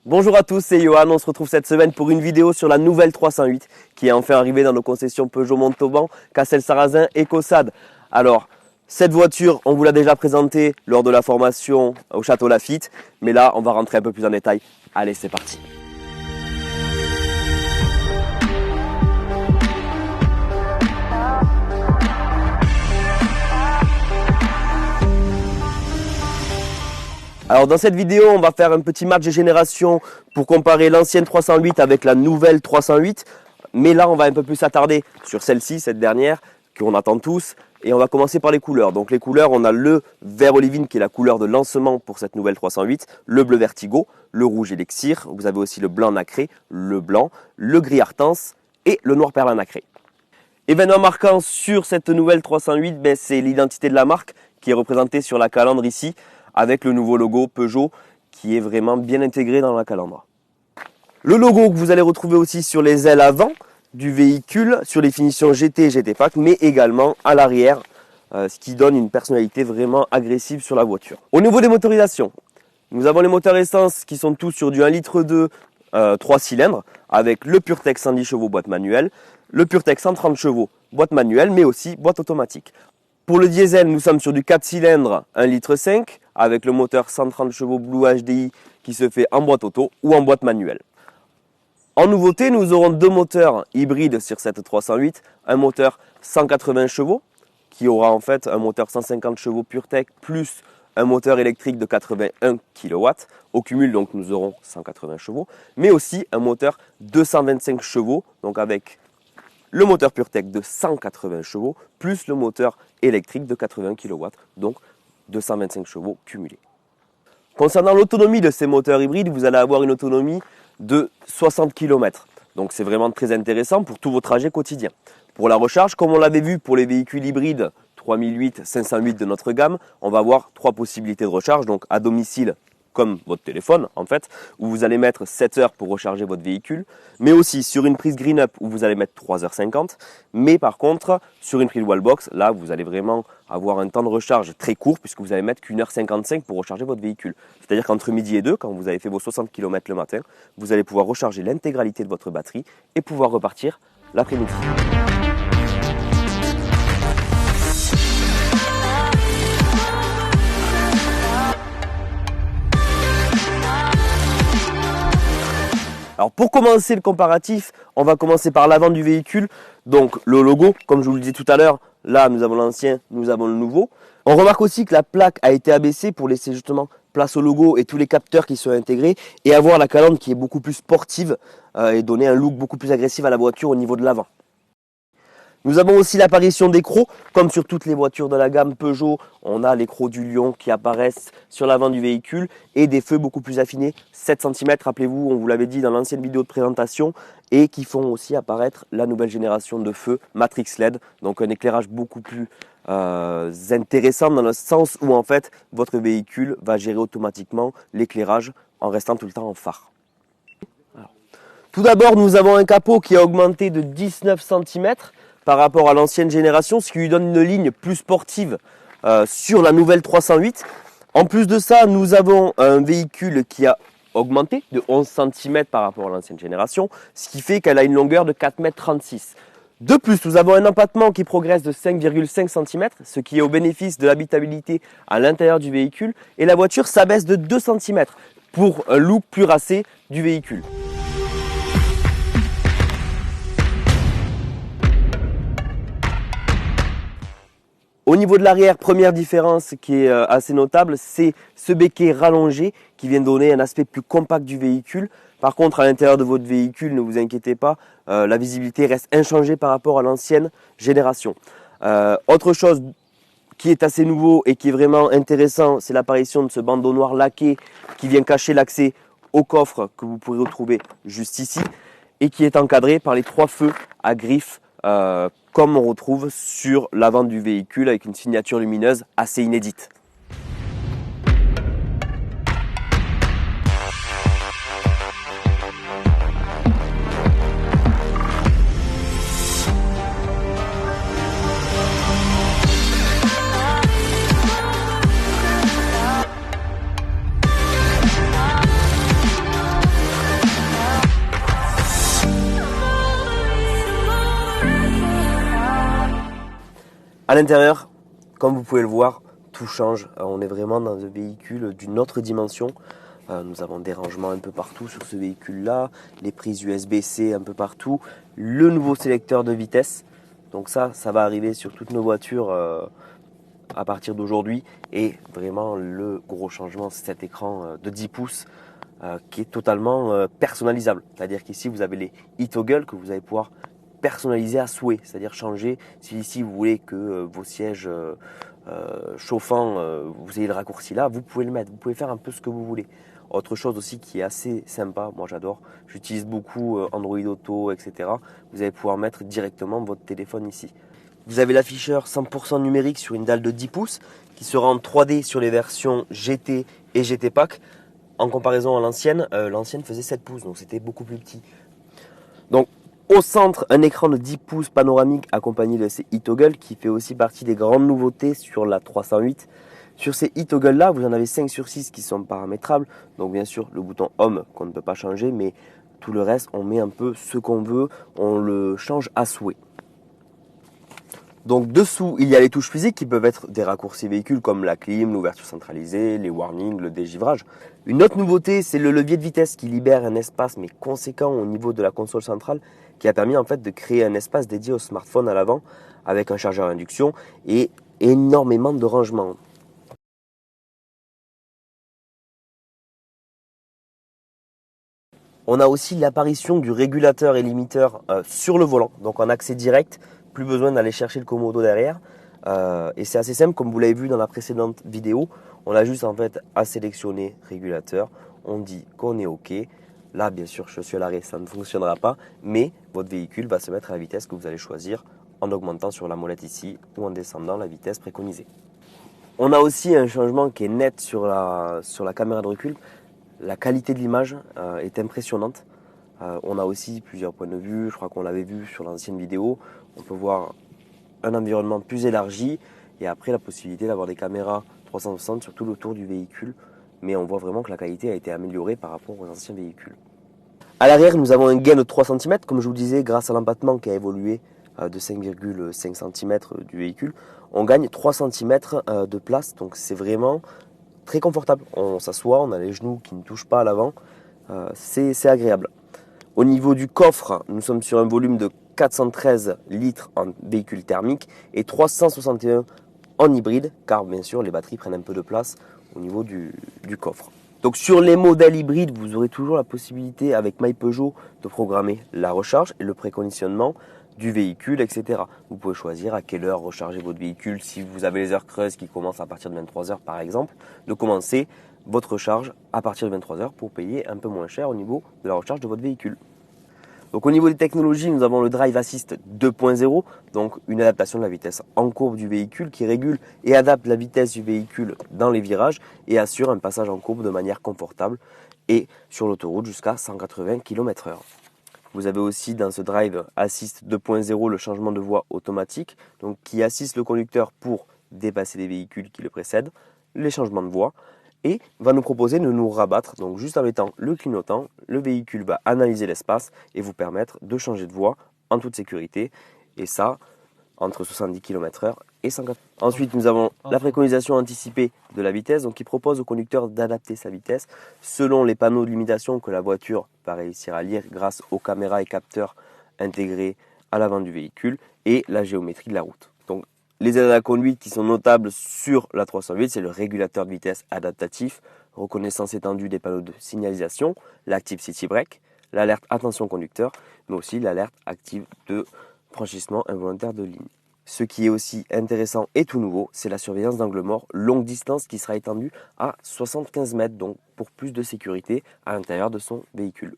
Bonjour à tous, c'est Johan. On se retrouve cette semaine pour une vidéo sur la nouvelle 308 qui est enfin arrivée dans nos concessions Peugeot Montauban, Cassel-Sarrazin et Caussade. Alors, cette voiture, on vous l'a déjà présentée lors de la formation au Château Lafite, mais là, on va rentrer un peu plus en détail. Allez, c'est parti. Alors dans cette vidéo, on va faire un petit match de génération pour comparer l'ancienne 308 avec la nouvelle 308. Mais là, on va un peu plus s'attarder sur celle-ci, cette dernière, qu'on attend tous. Et on va commencer par les couleurs. Donc les couleurs, on a le vert olivine qui est la couleur de lancement pour cette nouvelle 308, le bleu vertigo, le rouge élixir, vous avez aussi le blanc nacré, le blanc, le gris artense et le noir perlin nacré. Événement marquant sur cette nouvelle 308, c'est l'identité de la marque qui est représentée sur la calandre ici, avec le nouveau logo Peugeot qui est vraiment bien intégré dans la calandre. Le logo que vous allez retrouver aussi sur les ailes avant du véhicule, sur les finitions GT et GT Pack, mais également à l'arrière, ce qui donne une personnalité vraiment agressive sur la voiture. Au niveau des motorisations, nous avons les moteurs essence qui sont tous sur du 1,2 litre 3 cylindres, avec le PureTech 110 chevaux boîte manuelle, le PureTech 130 chevaux boîte manuelle, mais aussi boîte automatique. Pour le diesel, nous sommes sur du 4 cylindres 1,5 litre avec le moteur 130 chevaux Blue HDI qui se fait en boîte auto ou en boîte manuelle. En nouveauté, nous aurons deux moteurs hybrides sur cette 308, un moteur 180 chevaux qui aura en fait un moteur 150 chevaux PureTech plus un moteur électrique de 81 kW. Au cumul, donc, nous aurons 180 chevaux, mais aussi un moteur 225 chevaux, donc avec le moteur PureTech de 180 chevaux, plus le moteur électrique de 80 kW, donc 225 chevaux cumulés. Concernant l'autonomie de ces moteurs hybrides, vous allez avoir une autonomie de 60 km. Donc c'est vraiment très intéressant pour tous vos trajets quotidiens. Pour la recharge, comme on l'avait vu pour les véhicules hybrides 3008, 508 de notre gamme, on va avoir trois possibilités de recharge, donc à domicile, comme votre téléphone en fait, où vous allez mettre 7 heures pour recharger votre véhicule, mais aussi sur une prise Green Up où vous allez mettre 3h50, mais par contre sur une prise Wallbox, là vous allez vraiment avoir un temps de recharge très court puisque vous allez mettre qu'1h55 pour recharger votre véhicule. C'est-à-dire qu'entre midi et 2, quand vous avez fait vos 60 km le matin, vous allez pouvoir recharger l'intégralité de votre batterie et pouvoir repartir l'après-midi. Alors pour commencer le comparatif, on va commencer par l'avant du véhicule. Donc le logo, comme je vous le disais tout à l'heure, là nous avons l'ancien, nous avons le nouveau. On remarque aussi que la plaque a été abaissée pour laisser justement place au logo et tous les capteurs qui sont intégrés et avoir la calandre qui est beaucoup plus sportive et donner un look beaucoup plus agressif à la voiture au niveau de l'avant. Nous avons aussi l'apparition des crocs, comme sur toutes les voitures de la gamme Peugeot, on a les crocs du lion qui apparaissent sur l'avant du véhicule et des feux beaucoup plus affinés, 7 cm, rappelez-vous, on vous l'avait dit dans l'ancienne vidéo de présentation, et qui font aussi apparaître la nouvelle génération de feux Matrix LED, donc un éclairage beaucoup plus intéressant dans le sens où en fait votre véhicule va gérer automatiquement l'éclairage en restant tout le temps en phare. Alors, tout d'abord, nous avons un capot qui a augmenté de 19 cm, par rapport à l'ancienne génération, ce qui lui donne une ligne plus sportive sur la nouvelle 308. En plus de ça, nous avons un véhicule qui a augmenté de 11 cm par rapport à l'ancienne génération, ce qui fait qu'elle a une longueur de 4,36 m. De plus, nous avons un empattement qui progresse de 5,5 cm, ce qui est au bénéfice de l'habitabilité à l'intérieur du véhicule, et la voiture s'abaisse de 2 cm pour un look plus racé du véhicule. Au niveau de l'arrière, première différence qui est assez notable, c'est ce béquet rallongé qui vient donner un aspect plus compact du véhicule. Par contre, à l'intérieur de votre véhicule, ne vous inquiétez pas, la visibilité reste inchangée par rapport à l'ancienne génération. Autre chose qui est assez nouveau et qui est vraiment intéressant, c'est l'apparition de ce bandeau noir laqué qui vient cacher l'accès au coffre que vous pourrez retrouver juste ici et qui est encadré par les 3 feux à griffes comme on retrouve sur l'avant du véhicule avec une signature lumineuse assez inédite. À l'intérieur, comme vous pouvez le voir, tout change. On est vraiment dans un véhicule d'une autre dimension. Nous avons des rangements un peu partout sur ce véhicule-là, les prises USB-C un peu partout, le nouveau sélecteur de vitesse. Donc ça va arriver sur toutes nos voitures à partir d'aujourd'hui. Et vraiment, le gros changement, c'est cet écran de 10 pouces qui est totalement personnalisable. C'est-à-dire qu'ici, vous avez les e-toggle que vous allez pouvoir personnaliser à souhait. C'est-à-dire changer, si ici vous voulez que vos sièges chauffants, vous ayez le raccourci là, vous pouvez le mettre. Vous pouvez faire un peu ce que vous voulez. Autre chose aussi qui est assez sympa, moi j'adore, j'utilise beaucoup Android Auto, etc. Vous allez pouvoir mettre directement votre téléphone ici. Vous avez l'afficheur 100% numérique sur une dalle de 10 pouces qui sera en 3D sur les versions GT et GT Pack. En comparaison à l'ancienne, l'ancienne faisait 7 pouces, donc c'était beaucoup plus petit. Donc au centre, un écran de 10 pouces panoramique accompagné de ces e-toggle qui fait aussi partie des grandes nouveautés sur la 308. Sur ces e-toggle là, vous en avez 5 sur 6 qui sont paramétrables. Donc bien sûr, le bouton Home qu'on ne peut pas changer, mais tout le reste, on met un peu ce qu'on veut, on le change à souhait. Donc dessous, il y a les touches physiques qui peuvent être des raccourcis véhicules comme la clim, l'ouverture centralisée, les warnings, le dégivrage. Une autre nouveauté, c'est le levier de vitesse qui libère un espace mais conséquent au niveau de la console centrale qui a permis en fait de créer un espace dédié au smartphone à l'avant avec un chargeur à induction et énormément de rangement. On a aussi l'apparition du régulateur et limiteur sur le volant, donc en accès direct, plus besoin d'aller chercher le commodo derrière. Et c'est assez simple, comme vous l'avez vu dans la précédente vidéo, on a juste en fait à sélectionner régulateur, on dit qu'on est OK. Là bien sûr je suis à l'arrêt, ça ne fonctionnera pas, mais votre véhicule va se mettre à la vitesse que vous allez choisir en augmentant sur la molette ici ou en descendant la vitesse préconisée. On a aussi un changement qui est net sur la caméra de recul. La qualité de l'image est impressionnante. On a aussi plusieurs points de vue, je crois qu'on l'avait vu sur l'ancienne vidéo. On peut voir un environnement plus élargi et après la possibilité d'avoir des caméras 360 sur tout le tour du véhicule. Mais on voit vraiment que la qualité a été améliorée par rapport aux anciens véhicules. À l'arrière, nous avons un gain de 3 cm, comme je vous le disais, grâce à l'empattement qui a évolué de 5,5 cm du véhicule. On gagne 3 cm de place, donc c'est vraiment très confortable. On s'assoit, on a les genoux qui ne touchent pas à l'avant, c'est agréable. Au niveau du coffre, nous sommes sur un volume de 413 litres en véhicule thermique et 361 en hybride, car bien sûr les batteries prennent un peu de place au niveau du coffre. Donc sur les modèles hybrides, vous aurez toujours la possibilité avec MyPeugeot de programmer la recharge et le préconditionnement du véhicule, etc. Vous pouvez choisir à quelle heure recharger votre véhicule. Si vous avez les heures creuses qui commencent à partir de 23h par exemple, de commencer votre recharge à partir de 23h pour payer un peu moins cher au niveau de la recharge de votre véhicule. Donc au niveau des technologies, nous avons le Drive Assist 2.0, donc une adaptation de la vitesse en courbe du véhicule qui régule et adapte la vitesse du véhicule dans les virages et assure un passage en courbe de manière confortable et sur l'autoroute jusqu'à 180 km/h. Vous avez aussi dans ce Drive Assist 2.0 le changement de voie automatique, donc qui assiste le conducteur pour dépasser les véhicules qui le précèdent, les changements de voie, et va nous proposer de nous rabattre. Donc juste en mettant le clignotant, le véhicule va analyser l'espace et vous permettre de changer de voie en toute sécurité. Et ça, entre 70 km/h et 180. Ensuite, nous avons la préconisation anticipée de la vitesse, donc qui propose au conducteur d'adapter sa vitesse selon les panneaux de limitation que la voiture va réussir à lire grâce aux caméras et capteurs intégrés à l'avant du véhicule et la géométrie de la route. Donc, les aides à la conduite qui sont notables sur la 308, c'est le régulateur de vitesse adaptatif, reconnaissance étendue des panneaux de signalisation, l'Active City Brake, l'alerte attention conducteur, mais aussi l'alerte active de franchissement involontaire de ligne. Ce qui est aussi intéressant et tout nouveau, c'est la surveillance d'angle mort longue distance qui sera étendue à 75 mètres, donc pour plus de sécurité à l'intérieur de son véhicule.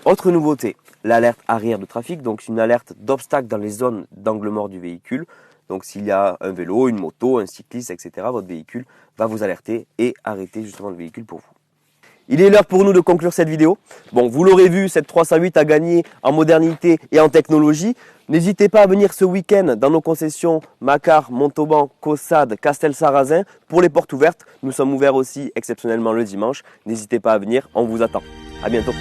Autre nouveauté, l'alerte arrière de trafic, donc une alerte d'obstacle dans les zones d'angle mort du véhicule. Donc s'il y a un vélo, une moto, un cycliste, etc., votre véhicule va vous alerter et arrêter justement le véhicule pour vous. Il est l'heure pour nous de conclure cette vidéo. Bon, vous l'aurez vu, cette 308 a gagné en modernité et en technologie. N'hésitez pas à venir ce week-end dans nos concessions Macquart, Montauban, Caussade, Castelsarrasin pour les portes ouvertes. Nous sommes ouverts aussi exceptionnellement le dimanche. N'hésitez pas à venir, on vous attend. À bientôt.